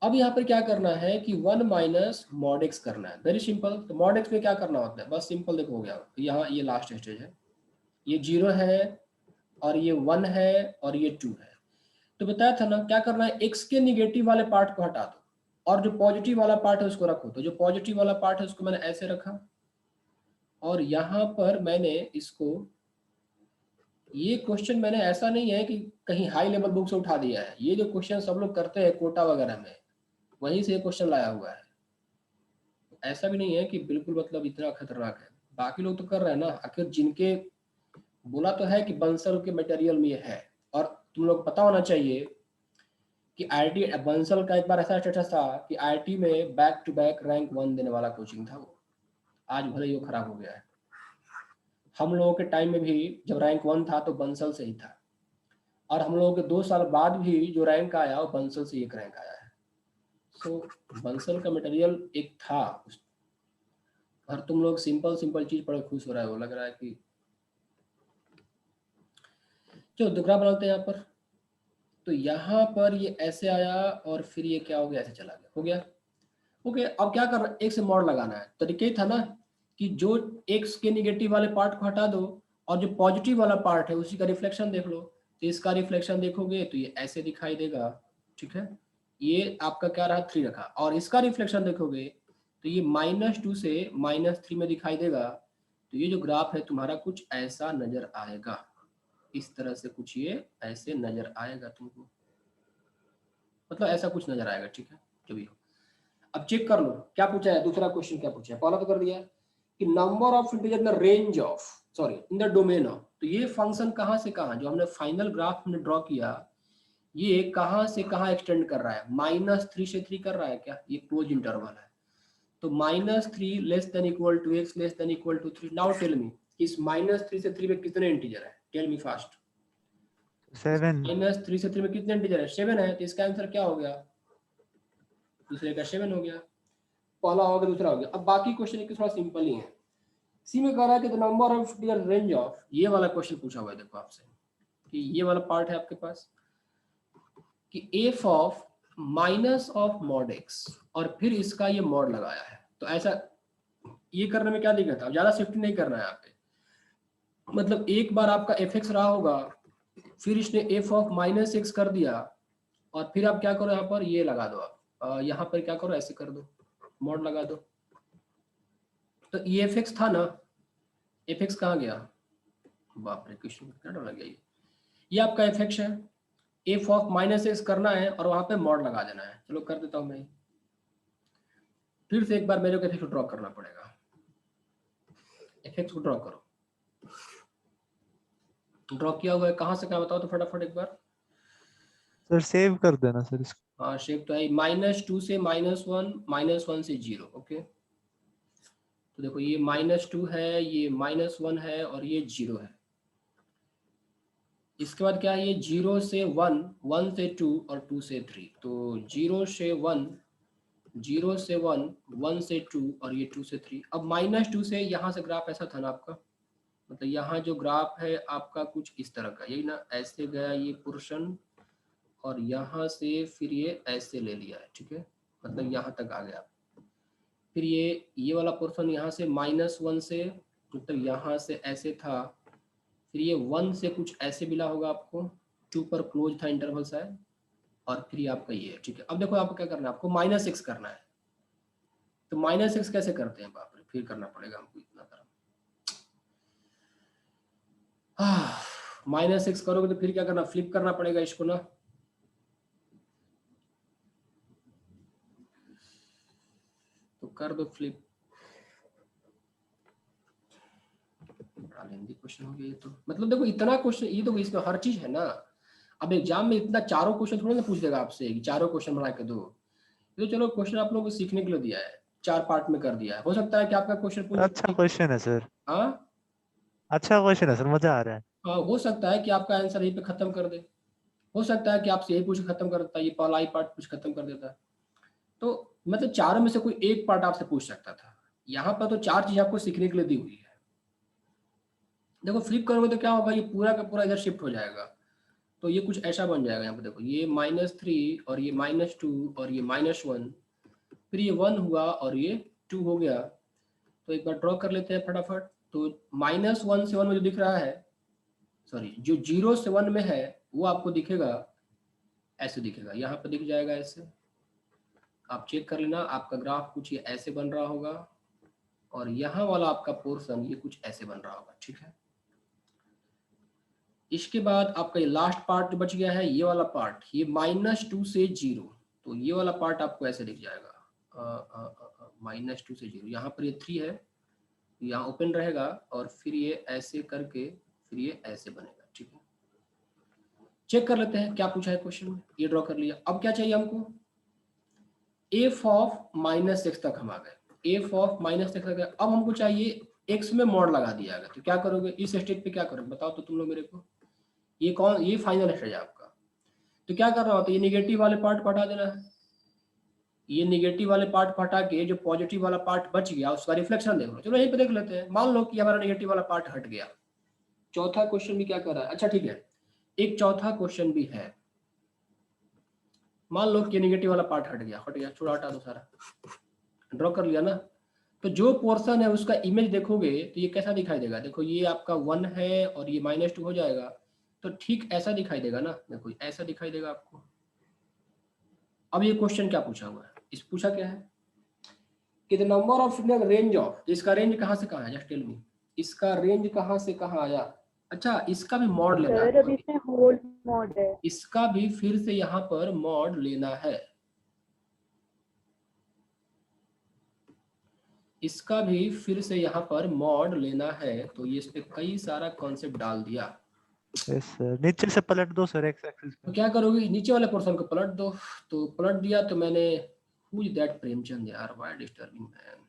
अब यहाँ पर क्या करना है कि 1 माइनस मॉड एक्स करना है, वेरी सिंपल। तो मॉड एक्स में क्या करना होता है, बस सिंपल देखो हो गया। यहाँ ये लास्ट स्टेज है, ये 0 है और ये 1 है और ये 2 है। तो बताया था ना क्या करना है, एक्स के निगेटिव वाले पार्ट को हटा दो और जो पॉजिटिव वाला पार्ट है उसको रखो। तो जो पॉजिटिव वाला पार्ट है उसको मैंने ऐसे रखा, और यहाँ पर मैंने इसको, ये क्वेश्चन मैंने ऐसा नहीं है कि कहीं हाई लेवल बुक से उठा दिया है, ये जो क्वेश्चन सब लोग करते हैं कोटा वगैरह में, वहीं से ये क्वेश्चन लाया हुआ है। ऐसा भी नहीं है कि बिल्कुल मतलब इतना खतरनाक है, बाकी लोग तो कर रहे हैं ना। आखिर जिनके बोला तो है कि बंसल के मटेरियल में ये है, और तुम लोग पता होना चाहिए कि आईटी बंसल का एक बार ऐसा स्टेटस था कि आईटी में बैक टू बैक रैंक 1 देने वाला कोचिंग था वो। आज भले ही वो खराब हो गया है। हम लोगों के टाइम में भी जब रैंक 1 था तो बंसल से ही था, और हम लोगों के 2 साल बाद भी जो रैंक आया वो बंसल से एक रैंक आया है। सो बंसल का मटेरियल एक था, और तुम लोग सिंपल सिंपल चीज पढ़ खुश हो रहा है, वो लग रहा है कि चलो दूसरा बनाते हैं यहाँ पर। तो यहाँ पर ये ऐसे आया और फिर ये क्या हो गया, ऐसे चला गया, हो गया। ओके, अब क्या करना, एक से मॉड लगाना है। तरीके ही था ना कि जो एक्स के निगेटिव वाले पार्ट को हटा दो और जो पॉजिटिव वाला पार्ट है उसी का रिफ्लेक्शन देख लो। तो इसका रिफ्लेक्शन देखोगे तो ये ऐसे दिखाई देगा, ठीक है। ये आपका क्या रहा, 3 रखा, और इसका रिफ्लेक्शन देखोगे तो ये -2 से -3 में दिखाई देगा। तो ये जो ग्राफ है तुम्हारा कुछ ऐसा नजर आएगा, इस तरह से कुछ ये ऐसे नजर आएगा तुमको, मतलब ऐसा कुछ नजर आएगा, ठीक है जो भी हो। अब चेक कर लो क्या पूछा है, दूसरा क्वेश्चन क्या पूछा है। पहला तो कर दिया है कि number of integer in the range of, sorry in the domain of. तो ये फंक्शन कहाँ से कहाँ, जो हमने फाइनल ग्राफ में ड्रॉ किया, ये कहाँ से कहाँ एक्सटेंड कर रहा है, -3 से 3 कर रहा है क्या, ये क्लोज इंटरवल है। तो -3 less than equal to x less than equal to 3। Now tell me इस -3 से 3 में कितने इंटीजर है, टेल मी फास्ट। 7। -3 से 3 में कितने इंटीजर है, 7 है। तो इसका आंसर क्या हो गया, दूसरे का 7 हो गया, पहला हो गया दूसरा हो गया। अब बाकी क्वेश्चन के थोड़ा सिंपल ही है। सी में कह रहा है कि the number of dear range of, ये वाला क्वेश्चन पूछा हुआ है देखो आपसे, कि ये वाला पार्ट है आपके पास कि F of minus of mod x, और फिर इसका ये मॉड लगाया है। तो ऐसा ये करने में क्या दिक्कत है, अब ज्यादा शिफ्ट नहीं करना है यहाँ पे। मतलब एक बार आपका एफ एक्स रहा होगा, फिर इसने एफ ऑफ -x कर दिया, और फिर आप क्या करो यहाँ पर ये लगा दो, आप यहाँ पर क्या करो ऐसे कर दो, मॉड लगा दो। तो ये एफ एक्स था ना, एफ एक्स कहाँ गया, बाप रे कृष्ण क्या डाला गया, ये आपका एफ एक्स है, एफ ऑफ -x करना है और वहां पे मॉड लगा देना है। चलो कर देता हूं मैं, फिर से एक बार मेरे को एफ एक्स को ड्रॉ करना पड़ेगा। एफ एक्स को ड्रॉ करो, ड्रॉ किया हुआ है कहाँ से कहाँ बताओ तो फटाफट एक बार। सर सेव कर देना सर इसको। हाँ शेप तो है, -2 से -1, -1 से 0। ओके, तो देखो ये -2 है, ये -1 है और ये 0 है। इसके बाद क्या है, ये 0 से 1, 1 से 2 और 2 से 3। तो 0 से 1, 0 से 1, 1 से 2 और ये 2 से 3। अब -2 से यहाँ से ग्राफ ऐसा था ना आपका, मतलब यहाँ जो ग्राफ है आपका कुछ इस तरह का, यही ना, ऐसे गया ये पोर्शन और यहाँ से फिर ये ऐसे ले लिया है, ठीक है, मतलब यहाँ तक आ गया। फिर ये वाला पोर्शन यहाँ से -1 से, मतलब यहाँ से ऐसे था, फिर ये 1 से कुछ ऐसे मिला होगा आपको, 2 पर क्लोज था इंटरवल शायद, और फिर ये आपका ये है, ठीक है। अब देखो आपको क्या करना है, आपको -6 करना है। तो -6 कैसे करते हैं, बाप रे, फिर करना पड़ेगा हमको इतना तरह। -6 करोगे तो फिर क्या करना, फ्लिप करना पड़ेगा इसको ना। तो कर दो फ्लिप। बड़ा लेंदी क्वेश्चन हो गया ये तो, मतलब देखो इतना क्वेश्चन, ये तो इसमें हर चीज है ना। अब एग्जाम में इतना चारों क्वेश्चन थोड़ा ना पूछ देगा आपसे कि चारों क्वेश्चन बना के दो। ये तो चलो क्वेश्चन आप लोगों को सीखने के लिए दिया है, 4 पार्ट में कर दिया है। हो सकता है कि आपका क्वेश्चन पूछ, अच्छा क्वेश्चन है सर, हाँ अच्छा क्वेश्चन है सर, मजा आ रहा है। हाँ, हो सकता है कि आपका आंसर यहीं पे खत्म कर दे। हो सकता है कि आपसे यही पूछ खत्म कर देता, ये पहला ही पार्ट पूछ खत्म कर देता। तो मतलब चारों में से कोई एक पार्ट आपसे पूछ सकता था। यहाँ पर तो 4 चीज आपको सीखने के लिए दी हुई है। देखो फ्लिप करोगे तो क्या होगा, ये पूरा का पूरा इधर शिफ्ट हो जाएगा। तो ये कुछ ऐसा बन जाएगा। यहाँ पे देखो ये -3 और ये -2 और ये -1, फिर ये 1 हुआ और ये 2 हो गया। तो एक बार ड्रॉ कर लेते हैं फटाफट। तो -1 से 1 में जो दिख रहा है, सॉरी, जो 0 से 1 में है वो आपको दिखेगा ऐसे, दिखेगा यहाँ पे दिख जाएगा ऐसे। आप चेक कर लेना, आपका ग्राफ कुछ ये ऐसे बन रहा होगा और यहाँ वाला आपका पोर्शन ये कुछ ऐसे बन रहा होगा, ठीक है। इसके बाद आपका ये लास्ट पार्ट जो बच गया है, ये वाला पार्ट, ये -2 से 0। तो ये वाला पार्ट आपको ऐसे दिख जाएगा, -2 से 0। यहाँ पर ये 3 है, यहाँ ओपन रहेगा और फिर ये ऐसे करके फिर ये ऐसे बनेगा, ठीक है। चेक कर लेते हैं क्या पूछा है क्वेश्चन में। ये ड्रॉ कर लिया। अब क्या चाहिए हमको, f ऑफ -6 तक हम आ गए। f ऑफ -6 तक अब हमको चाहिए x में मॉड लगा दिया गया। तो क्या करोगे इस स्टेज पे, क्या करोगे बताओ तो तुम लोग मेरे को। ये कौन, ये फाइनल स्टेज है आपका। तो क्या करना होता है, ये निगेटिव वाले पार्ट को हटा देना है। ये निगेटिव वाले पार्ट को हटा के जो पॉजिटिव वाला पार्ट बच गया उसका रिफ्लेक्शन देख लो। चलो यहीं पे देख लेते हैं। मान लो कि हमारा निगेटिव वाला पार्ट हट गया। चौथा क्वेश्चन भी क्या कर रहा है, अच्छा ठीक है, एक चौथा क्वेश्चन भी है। मान लो कि निगेटिव वाला पार्ट हट गया, छोड़ा, हटा दो सारा, ड्रॉ कर लिया ना। तो जो पोर्शन है उसका इमेज देखोगे तो ये कैसा दिखाई देगा, देखो ये आपका 1 है और ये -2 हो जाएगा। तो ठीक ऐसा दिखाई देगा ना, देखो ऐसा दिखाई देगा आपको। अब ये क्वेश्चन क्या पूछा हुआ है, इस पूछा क्या है कि the number of range of, इसका रेंज कहाँ से कहाँ है, जस्ट टेल मी, इसका रेंज कहाँ से कहाँ आया। अच्छा इसका भी मॉड लेना सर है, अभी इसमें होल मॉड है। इसका भी फिर से यहाँ पर मॉड लेना है, इसका भी फिर से यहाँ पर मॉड लेना है। तो ये इस पे कई सारा कॉन्सेप्ट डाल दिया। यस सर, नीचे से पलट दो सर एक्स एक्सिस तो पे। क्या करोगे, नीचे वाले पोर्शन को पलट दो। तो पलट दिया तो मैंने, हु इज दैट प्रेमचंद यार, व्हाई डिस्टर्बिंग मैन।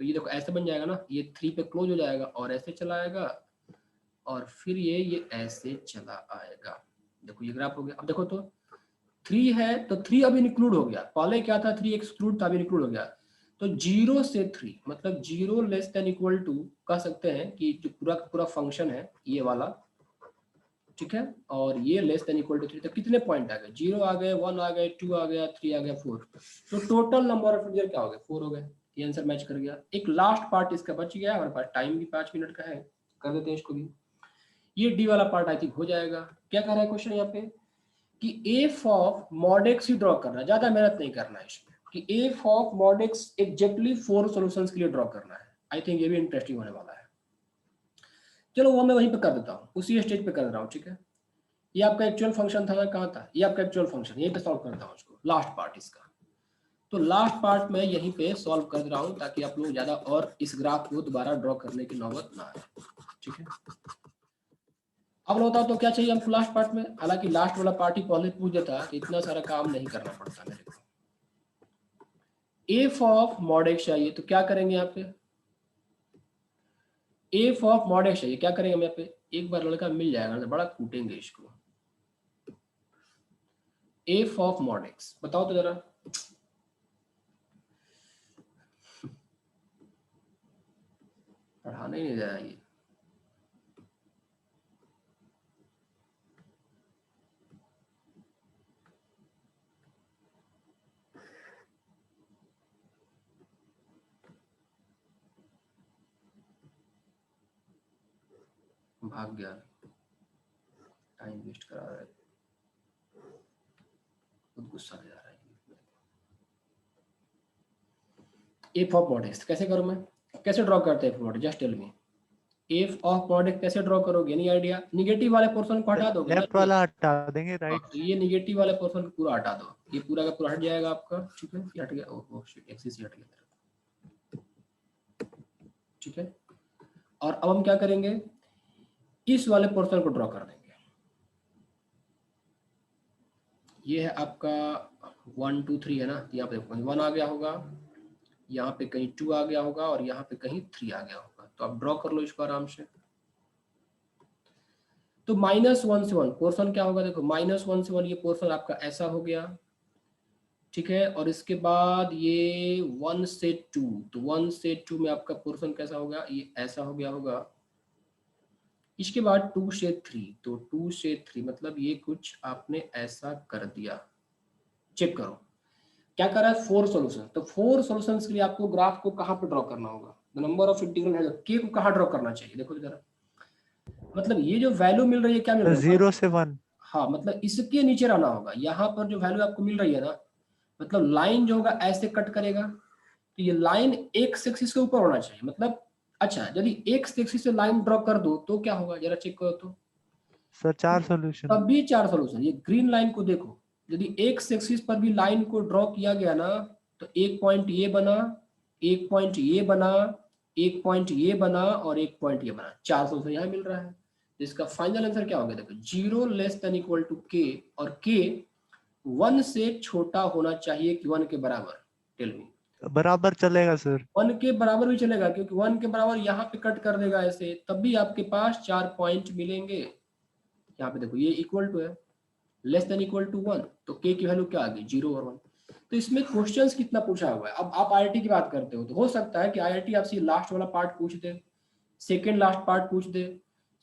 तो ये देखो ऐसे बन जाएगा ना, ये 3 पे क्लोज हो जाएगा और ऐसे चला आएगा और फिर ये ऐसे चला आएगा। देखो ये ग्राफ हो गया। अब देखो तो 3 है तो 3 अभी इंक्लूड हो गया, पहले क्या था 3 एक्सक्लूड था, अभी इंक्लूड हो गया। तो 0 से 3 मतलब 0 लेस देन इक्वल टू, कह सकते हैं कि जो पूरा का पूरा फंक्शन है ये वाला, ठीक है, और ये लेस देन इक्वल टू 3। तो कितने पॉइंट आ गए, 0 आ गए, 1 आ गए, 2 आ गया, 3 आ गया, 4। तो टोटल नंबर ऑफ इंटीजर क्या हो गया, 4 हो गए। ये आंसर मैच कर गया। एक लास्ट पार्ट इसका बच गया, हमारे पास टाइम भी 5 मिनट का है, कर देते हैं इसको भी। ये डी वाला पार्ट आई थिंक हो जाएगा। क्या कर रहा है क्वेश्चन यहाँ पे कि F of mod x he draw करना है, ज्यादा मेहनत नहीं करना है इसमें, कि F of mod x exactly 4 solutions के लिए ड्रॉ करना है। आई थिंक ये भी इंटरेस्टिंग होने वाला है। चलो वो मैं वहीं पे कर देता हूँ, उसी स्टेज पे कर रहा हूँ, ठीक है। ये आपका एक्चुअल फंक्शन था ना, कहाँ था, ये आपका एक्चुअल फंक्शन, यहीं पे सॉल्व करता हूँ उसको, लास्ट पार्ट इसका। तो लास्ट पार्ट में यहीं पे सॉल्व कर रहा हूँ ताकि आप लोग ज्यादा और इस ग्राफ को दोबारा ड्रॉ करने की नौबत ना आए, ठीक है। अब बताओ तो क्या चाहिए हमको लास्ट पार्ट में, हालांकि लास्ट वाला पार्ट ही पहले पूछ देता तो इतना सारा काम नहीं करना पड़ता मेरे को। एफ ऑफ मॉड एक्स चाहिए तो क्या करेंगे यहाँ पे, एफ ऑफ मॉड एक्स चाहिए, क्या करेंगे हम यहाँ पे, एक बार लड़का मिल जाएगा तो बड़ा कूटेंगे इसको। एफ ऑफ मॉड एक्स बताओ तो जरा, पढ़ाने ही नहीं जाए ये। भाग गया, टाइम वेस्ट करा रहा है, खुद गुस्सा आ जा रहा है। एफ ऑफ मॉड एक्स कैसे करूं मैं, कैसे ड्रॉ करते हैं F mod, just tell me. F of mod X कैसे ड्रॉ करोगे, एनी आइडिया? निगेटिव वाले पोर्शन को हटा दोगे ना, लेफ्ट वाला हटा देंगे, हाँ, राइट। तो ये निगेटिव वाले पोर्शन को पूरा हटा दो, ये पूरा का पूरा हट जाएगा आपका, ठीक है, ये हट गया, ओह शिट एक्सिस ही हट गया मेरा, ठीक है। और अब हम क्या करेंगे, इस वाले पोर्शन को ड्रॉ कर देंगे। ये है आपका 1 2 3 है ना, यहाँ पे 1 आ गया होगा, यहाँ पे कहीं 2 आ गया होगा और यहाँ पे कहीं 3 आ गया होगा, तो आप ड्रॉ कर लो इसको आराम से। तो -1 से 1 पोर्शन क्या होगा, देखो -1 से 1 ये पोर्शन आपका ऐसा हो गया, ठीक है। और इसके बाद ये 1 से 2, तो 1 से 2 में आपका पोर्शन कैसा होगा, ये ऐसा हो गया होगा। इसके बाद 2 से 3, तो 2 से 3 मतलब ये कुछ आपने ऐसा कर दिया। चेक करो क्या कर रहा है, 4 सॉल्यूशन, तो 4 सॉल्यूशंस के लिए आपको ग्राफ को कहाँ पे ड्रॉ करना होगा, द नंबर ऑफ इंटीग्रल है के को कहाँ ड्रॉ करना चाहिए, देखो जरा, मतलब ये जो वैल्यू मिल रही है क्या मिल रहा है, 0 से 1। हाँ मतलब इसके नीचे रहना होगा, यहाँ पर जो वैल्यू आपको मिल रही है ना, मतलब लाइन जो होगा ऐसे कट करेगा, तो ये लाइन एक्स एक्सिस के ऊपर होना चाहिए, मतलब अच्छा यदि एक्स एक्सिस से लाइन ड्रॉ कर दो तो क्या होगा, जरा चेक करो तो, सर 4 सॉल्यूशन। तब भी 4 सॉल्यूशन। ये ग्रीन लाइन को देखो, यदि एक्स एक्सिस पर भी लाइन को ड्रॉ किया गया ना, तो एक पॉइंट ये बना, एक पॉइंट ये बना, एक पॉइंट ये बना और एक पॉइंट ये बना, 4 सॉल्यूशन यहाँ मिल रहा है। इसका फाइनल आंसर क्या होगा, देखो 0 लेस देन इक्वल टू के, और के 1 से छोटा होना चाहिए कि 1 के बराबर, टेल मी। बराबर चलेगा सर। 1 के बराबर भी चलेगा, क्योंकि 1 के बराबर यहाँ पे कट कर देगा ऐसे, तब भी आपके पास 4 पॉइंट मिलेंगे। यहाँ पे देखो ये इक्वल टू है, लेस देन इक्वल टू 1, तो के की वैल्यू क्या आ गई, 0 और 1। तो इसमें क्वेश्चंस कितना पूछा हुआ है। अब आप आईआईटी की बात करते हो तो हो सकता है कि आईआईटी आपसे लास्ट वाला पार्ट पूछ दे, सेकेंड लास्ट पार्ट पूछ दे।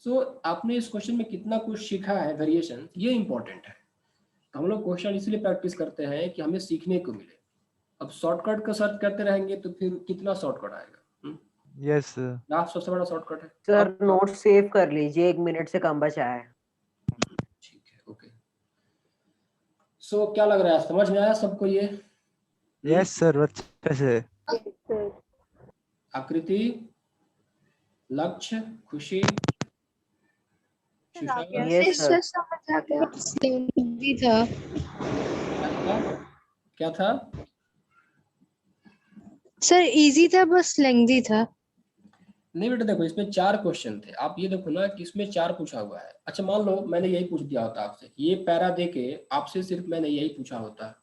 सो आपने इस क्वेश्चन में कितना कुछ सीखा है, वेरिएशन, ये इंपॉर्टेंट है। हम लोग क्वेश्चन इसलिए प्रैक्टिस करते हैं कि हमें सीखने को मिले। अब शॉर्टकट का सर्च करते रहेंगे तो फिर कितना शॉर्टकट आएगा। Yes sir. लास्ट सबसे बड़ा शॉर्टकट है। सर नोट सेव कर लीजिए, 1 मिनट से कम बचा है। ठीक है, ओके। सो क्या लग रहा है, समझ में आया सबको ये? यस सर, अच्छे से। सर आकृति, लक्ष्य, खुशी, आ गया, Yes, sir. समझ आ गया। हिंदी था। क्या था? सर इजी था, बस लेंथी था। नहीं बेटा देखो, इसमें 4 क्वेश्चन थे, आप ये देखो ना कि इसमें 4 पूछा हुआ है। अच्छा मान लो मैंने यही पूछ दिया होता आपसे, ये पैरा देके आपसे सिर्फ मैंने यही पूछा होता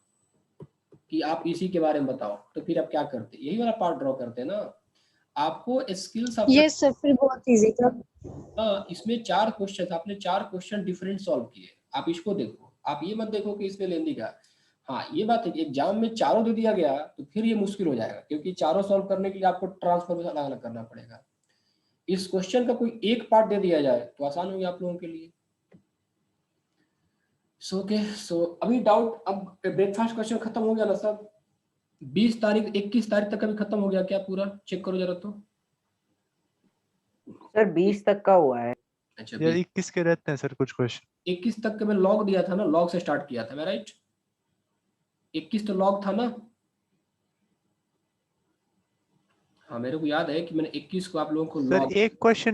कि आप इसी के बारे में बताओ, तो फिर आप क्या करते, यही वाला पार्ट ड्रॉ करते ना। आपको स्किल्स यस सर, फिर बहुत इजी था। हाँ, इसमें 4 क्वेश्चन, आपने 4 क्वेश्चन डिफरेंट सॉल्व किए। आप इसको देखो, आप ये मत देखो कि इसमें लेंदी का। हाँ ये बात है कि एग्जाम में चारों दे दिया गया तो फिर ये मुश्किल हो जाएगा, क्योंकि चारों सॉल्व करने के लिए आपको ट्रांसफॉर्मेशन अलग अलग करना पड़ेगा। इस क्वेश्चन का कोई एक पार्ट दे दिया जाए तो आसान हो गया आप लोगों के लिए। सो अभी डाउट, अब ब्रेकफास्ट क्वेश्चन खत्म हो गया ना सब? 20 तारीख 21 तारीख तक अभी खत्म हो गया क्या पूरा? चेक करो जरा तो। सर 20 तक का हुआ है। अच्छा ये 21 के रहते हैं सर कुछ क्वेश्चन। 21 तक के मैं लॉग दिया था ना, लॉग से स्टार्ट किया था मैं, राइट? 21 तो लॉग था ना? हाँ मेरे को याद है कि मैंने 21 को आप लोगों को सर लॉग एक क्वेश्चन